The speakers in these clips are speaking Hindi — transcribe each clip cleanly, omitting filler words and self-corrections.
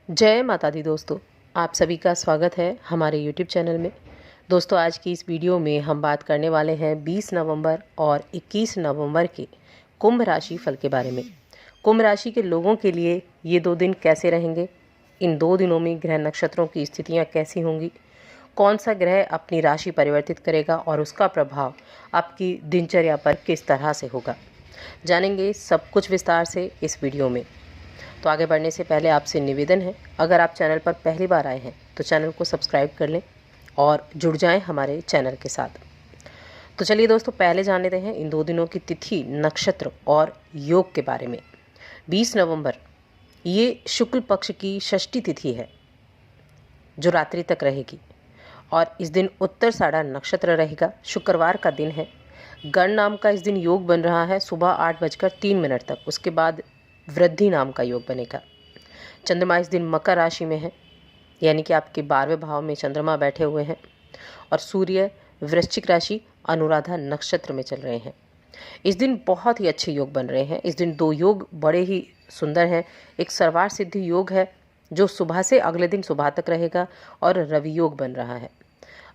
जय माता दी दोस्तों, आप सभी का स्वागत है हमारे YouTube चैनल में। दोस्तों, आज की इस वीडियो में हम बात करने वाले हैं 20 नवंबर और 21 नवंबर के कुंभ राशि फल के बारे में। कुंभ राशि के लोगों के लिए ये 2 दिन कैसे रहेंगे, इन 2 दिनों में ग्रह नक्षत्रों की स्थितियाँ कैसी होंगी, कौन सा ग्रह अपनी राशि परिवर्तित करेगा और उसका प्रभाव आपकी दिनचर्या पर किस तरह से होगा, जानेंगे सब कुछ विस्तार से इस वीडियो में। तो आगे बढ़ने से पहले आपसे निवेदन है, अगर आप चैनल पर पहली बार आए हैं तो चैनल को सब्सक्राइब कर लें और जुड़ जाएं हमारे चैनल के साथ। तो चलिए दोस्तों, पहले जान लेते हैं इन 2 दिनों की तिथि, नक्षत्र और योग के बारे में। 20 नवंबर ये शुक्ल पक्ष की षष्ठी तिथि है जो रात्रि तक रहेगी और इस दिन उत्तराषाढ़ नक्षत्र रहेगा। शुक्रवार का दिन है। गण नाम का इस दिन योग बन रहा है सुबह 8:03 तक। उसके बाद वृद्धि नाम का योग बनेगा। चंद्रमा इस दिन मकर राशि में है, यानी कि आपके 12वें भाव में चंद्रमा बैठे हुए हैं और सूर्य वृश्चिक राशि अनुराधा नक्षत्र में चल रहे हैं। इस दिन बहुत ही अच्छे योग बन रहे हैं। इस दिन 2 योग बड़े ही सुंदर हैं। एक सर्वार्थ सिद्धि योग है जो सुबह से अगले दिन सुबह तक रहेगा और रवि योग बन रहा है।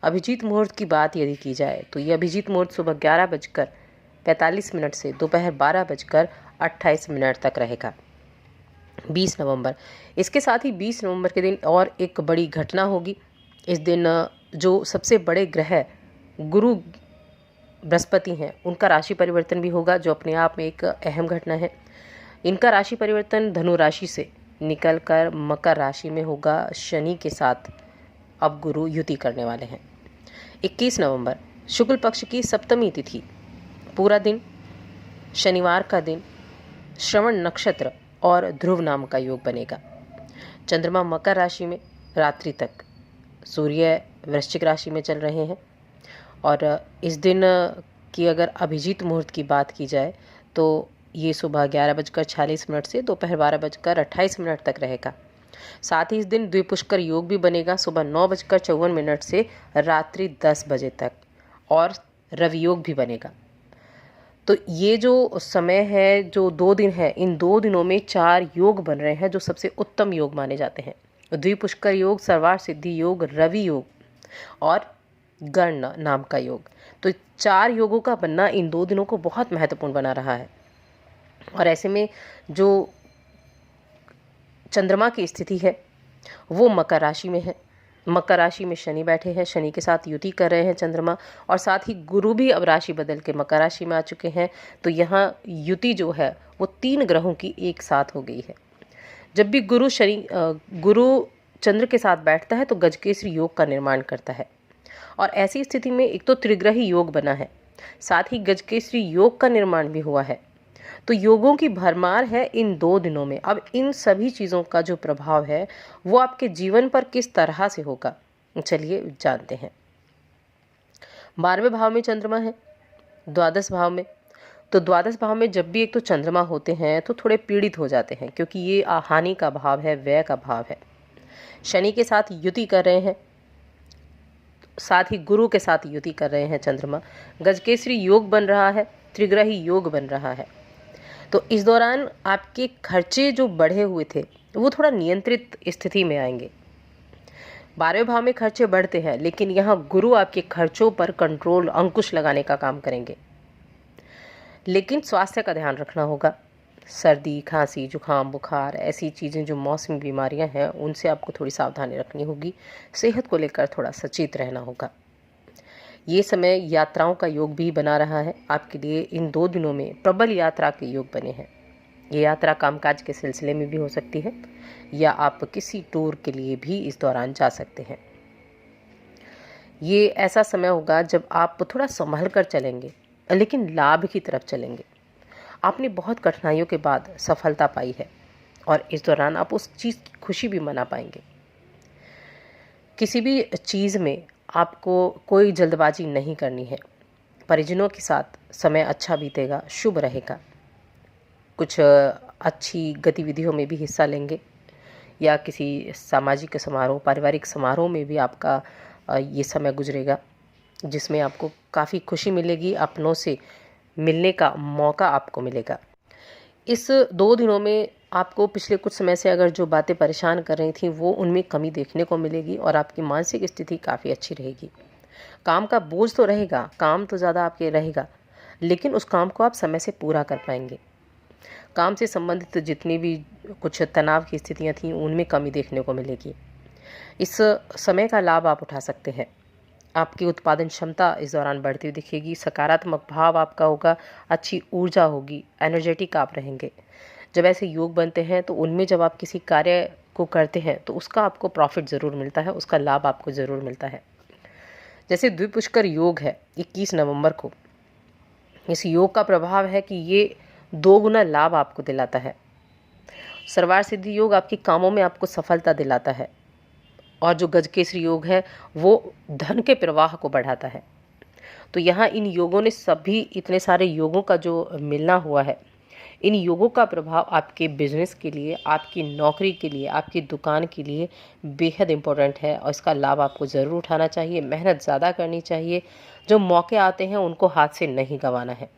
अभिजीत मुहूर्त की बात यदि की जाए तो ये अभिजीत मुहूर्त सुबह 11:45 से दोपहर 12:28 तक रहेगा 20 नवंबर। इसके साथ ही 20 नवंबर के दिन और एक बड़ी घटना होगी। इस दिन जो सबसे बड़े ग्रह गुरु बृहस्पति हैं उनका राशि परिवर्तन भी होगा, जो अपने आप में एक अहम घटना है। इनका राशि परिवर्तन धनु राशि से निकलकर मकर राशि में होगा। शनि के साथ अब गुरु युति करने वाले हैं। 21 नवंबर शुक्ल पक्ष की सप्तमी तिथि, पूरा दिन, शनिवार का दिन, श्रवण नक्षत्र और ध्रुव नाम का योग बनेगा। चंद्रमा मकर राशि में रात्रि तक, सूर्य वृश्चिक राशि में चल रहे हैं और इस दिन की अगर अभिजीत मुहूर्त की बात की जाए तो ये सुबह 11:46 से दोपहर 12:28 तक रहेगा। साथ ही इस दिन द्विपुष्कर योग भी बनेगा सुबह 9:54 से रात्रि 10 बजे तक और रवि योग भी बनेगा। तो ये जो समय है, जो 2 दिन है, इन 2 दिनों में 4 योग बन रहे हैं जो सबसे उत्तम योग माने जाते हैं। द्विपुष्कर योग, सर्वार्थ सिद्धि योग, रवि योग और गण नाम का योग। तो 4 योगों का बनना इन 2 दिनों को बहुत महत्वपूर्ण बना रहा है। और ऐसे में जो चंद्रमा की स्थिति है वो मकर राशि में है। मकर राशि में शनि बैठे हैं, शनि के साथ युति कर रहे हैं चंद्रमा, और साथ ही गुरु भी अब राशि बदल के मकर राशि में आ चुके हैं। तो यहाँ युति जो है वो 3 ग्रहों की एक साथ हो गई है। जब भी गुरु चंद्र के साथ बैठता है तो गजकेसरी योग का निर्माण करता है और ऐसी स्थिति में एक तो त्रिग्रही योग बना है, साथ ही गजकेसरी योग का निर्माण भी हुआ है। तो योगों की भरमार है इन 2 दिनों में। अब इन सभी चीज़ों का जो प्रभाव है वो आपके जीवन पर किस तरह से होगा, चलिए जानते हैं। 12वें भाव में चंद्रमा है, द्वादश भाव में। तो द्वादश भाव में जब भी एक तो चंद्रमा होते हैं तो थोड़े पीड़ित हो जाते हैं, क्योंकि ये हानि का भाव है, व्यय का भाव है। शनि के साथ युति कर रहे हैं, साथ ही गुरु के साथ युति कर रहे हैं चंद्रमा। गजकेसरी योग बन रहा है, त्रिग्रही योग बन रहा है। तो इस दौरान आपके खर्चे जो बढ़े हुए थे वो थोड़ा नियंत्रित स्थिति में आएंगे। 12वें भाव में खर्चे बढ़ते हैं, लेकिन यहाँ गुरु आपके खर्चों पर कंट्रोल, अंकुश लगाने का काम करेंगे। लेकिन स्वास्थ्य का ध्यान रखना होगा। सर्दी, खांसी, जुखाम, बुखार, ऐसी चीज़ें जो मौसमी बीमारियां हैं उनसे आपको थोड़ी सावधानी रखनी होगी। सेहत को लेकर थोड़ा सचेत रहना होगा। ये समय यात्राओं का योग भी बना रहा है आपके लिए। इन 2 दिनों में प्रबल यात्रा के योग बने हैं। ये यात्रा कामकाज के सिलसिले में भी हो सकती है या आप किसी टूर के लिए भी इस दौरान जा सकते हैं। ये ऐसा समय होगा जब आप थोड़ा संभल कर चलेंगे, लेकिन लाभ की तरफ चलेंगे। आपने बहुत कठिनाइयों के बाद सफलता पाई है और इस दौरान आप उस चीज़ की खुशी भी मना पाएंगे। किसी भी चीज़ में आपको कोई जल्दबाजी नहीं करनी है। परिजनों के साथ समय अच्छा बीतेगा, शुभ रहेगा। कुछ अच्छी गतिविधियों में भी हिस्सा लेंगे या किसी सामाजिक समारोह, पारिवारिक समारोह में भी आपका ये समय गुजरेगा, जिसमें आपको काफ़ी खुशी मिलेगी, अपनों से मिलने का मौका आपको मिलेगा। इस 2 दिनों में आपको पिछले कुछ समय से अगर जो बातें परेशान कर रही थी वो उनमें कमी देखने को मिलेगी और आपकी मानसिक स्थिति काफ़ी अच्छी रहेगी। काम का बोझ तो रहेगा, काम तो ज़्यादा आपके रहेगा, लेकिन उस काम को आप समय से पूरा कर पाएंगे। काम से संबंधित जितनी भी कुछ तनाव की स्थितियाँ थीं उनमें कमी देखने को मिलेगी। इस समय का लाभ आप उठा सकते हैं। आपकी उत्पादन क्षमता इस दौरान बढ़ती हुई दिखेगी, सकारात्मक भाव आपका होगा, अच्छी ऊर्जा होगी, एनर्जेटिक आप रहेंगे। जब ऐसे योग बनते हैं तो उनमें जब आप किसी कार्य को करते हैं तो उसका आपको प्रॉफिट ज़रूर मिलता है, उसका लाभ आपको ज़रूर मिलता है। जैसे द्विपुष्कर योग है 21 नवंबर को, इस योग का प्रभाव है कि ये 2 गुना लाभ आपको दिलाता है। सर्वार सिद्धि योग आपके कामों में आपको सफलता दिलाता है और जो गजकेसरी योग है वो धन के प्रवाह को बढ़ाता है। तो यहाँ इन योगों ने सभी इतने सारे योगों का जो मिलना हुआ है, इन योगों का प्रभाव आपके बिजनेस के लिए, आपकी नौकरी के लिए, आपकी दुकान के लिए बेहद इम्पोर्टेंट है और इसका लाभ आपको ज़रूर उठाना चाहिए। मेहनत ज़्यादा करनी चाहिए, जो मौके आते हैं उनको हाथ से नहीं गंवाना है।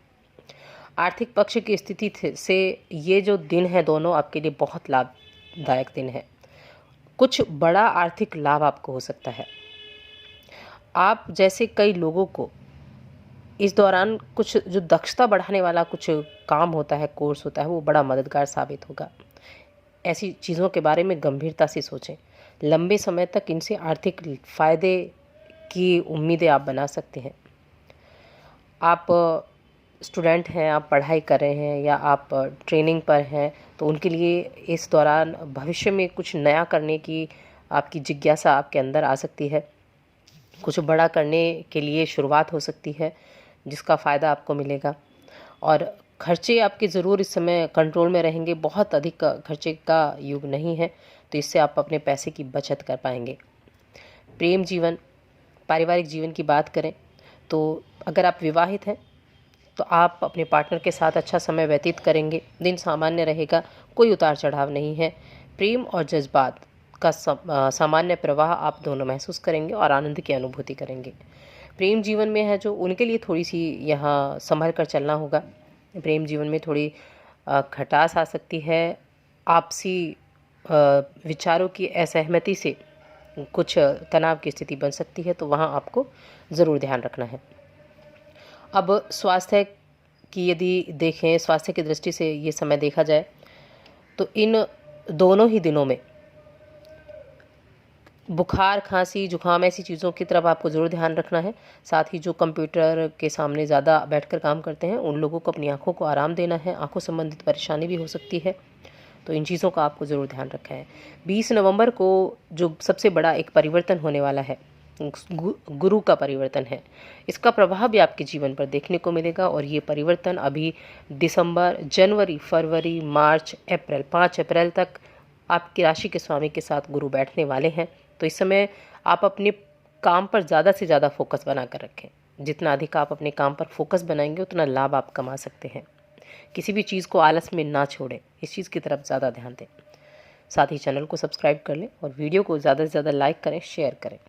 आर्थिक पक्ष की स्थिति से ये जो दिन है दोनों आपके लिए बहुत लाभदायक दिन है। कुछ बड़ा आर्थिक लाभ आपको हो सकता है। आप जैसे कई लोगों को इस दौरान कुछ जो दक्षता बढ़ाने वाला कुछ काम होता है, कोर्स होता है, वो बड़ा मददगार साबित होगा। ऐसी चीज़ों के बारे में गंभीरता से सोचें। लंबे समय तक इनसे आर्थिक फ़ायदे की उम्मीदें आप बना सकते हैं। आप स्टूडेंट हैं, आप पढ़ाई कर रहे हैं या आप ट्रेनिंग पर हैं, तो उनके लिए इस दौरान भविष्य में कुछ नया करने की आपकी जिज्ञासा आपके अंदर आ सकती है। कुछ बड़ा करने के लिए शुरुआत हो सकती है जिसका फ़ायदा आपको मिलेगा और खर्चे आपके ज़रूर इस समय कंट्रोल में रहेंगे। बहुत अधिक खर्चे का युग नहीं है, तो इससे आप अपने पैसे की बचत कर पाएंगे। प्रेम जीवन, पारिवारिक जीवन की बात करें तो अगर आप विवाहित हैं तो आप अपने पार्टनर के साथ अच्छा समय व्यतीत करेंगे। दिन सामान्य रहेगा, कोई उतार चढ़ाव नहीं है। प्रेम और जज्बात का सामान्य प्रवाह आप दोनों महसूस करेंगे और आनंद की अनुभूति करेंगे। प्रेम जीवन में है जो उनके लिए थोड़ी सी यहाँ संभल कर चलना होगा। प्रेम जीवन में थोड़ी खटास आ सकती है। आपसी विचारों की असहमति से कुछ तनाव की स्थिति बन सकती है, तो वहाँ आपको ज़रूर ध्यान रखना है। अब स्वास्थ्य की यदि देखें, स्वास्थ्य की दृष्टि से ये समय देखा जाए तो इन दोनों ही दिनों में बुखार, खांसी, जुकाम ऐसी चीज़ों की तरफ आपको ज़रूर ध्यान रखना है। साथ ही जो कंप्यूटर के सामने ज़्यादा बैठकर काम करते हैं उन लोगों को अपनी आँखों को आराम देना है। आँखों संबंधित परेशानी भी हो सकती है, तो इन चीज़ों का आपको ज़रूर ध्यान रखना है। 20 नवंबर को जो सबसे बड़ा एक परिवर्तन होने वाला है, गुरु का परिवर्तन है, इसका प्रभाव भी आपके जीवन पर देखने को मिलेगा और ये परिवर्तन अभी दिसंबर, जनवरी, फरवरी, मार्च, अप्रैल, 5 अप्रैल तक आपकी राशि के स्वामी के साथ गुरु बैठने वाले हैं। तो इस समय आप अपने काम पर ज़्यादा से ज़्यादा फोकस बना कर रखें। जितना अधिक आप अपने काम पर फोकस बनाएंगे उतना लाभ आप कमा सकते हैं। किसी भी चीज़ को आलस में ना छोड़ें, इस चीज़ की तरफ ज़्यादा ध्यान दें। साथ ही चैनल को सब्सक्राइब कर लें और वीडियो को ज़्यादा से ज़्यादा लाइक करें, शेयर करें।